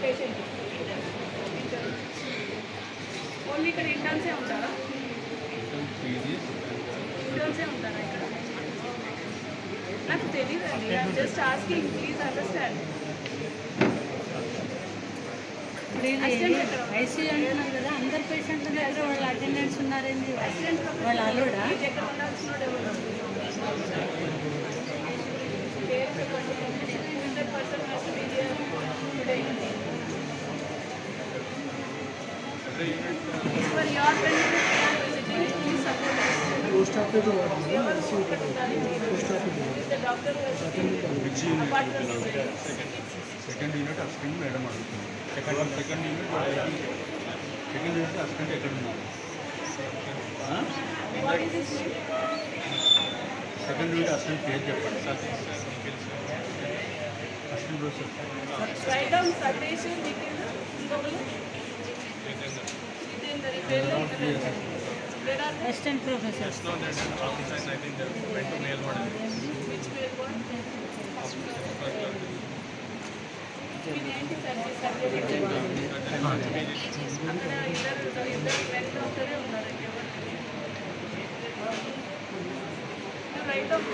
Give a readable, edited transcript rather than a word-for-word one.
Patient only ఇక్కడ ఇంటర్న్సే ఉంటారా? ఇంటర్న్సే ఉంటారా ఇక్కడ? నాకు తెలియదండి. I'm just asking, please understand. ICU అంటున్నారు కదా, అందరు పేషెంట్ల దగ్గర వాళ్ళ అటెండెన్స్ ఉన్నారేంటి? వాళ్ళ అల్లుడా? దగ్గర ఉండాల్సిన ఎవరు? 100% has to be there today. For your benefit, we are visiting. Please support us. Post office को वार्ड में post office the doctor who has been apart from second unit assistant madam అడుగుతుంది. Second unit assistant ఎక్కడ ఉన్నారు? what is his name? Second unit assistant పేరు చెప్పండి. Assistant professor Write down Satish, Nikhil, ఇంకొకరు Jitendra. ఈ పేర్లు where are they? Assistant professor. Which male one? ఇది ఏంటి సబ్జెక్ట్? అక్కడ ఇద్దరు మెన్ డాక్టరే ఉన్నారు. ఎవరు రైట్ ఆఫ్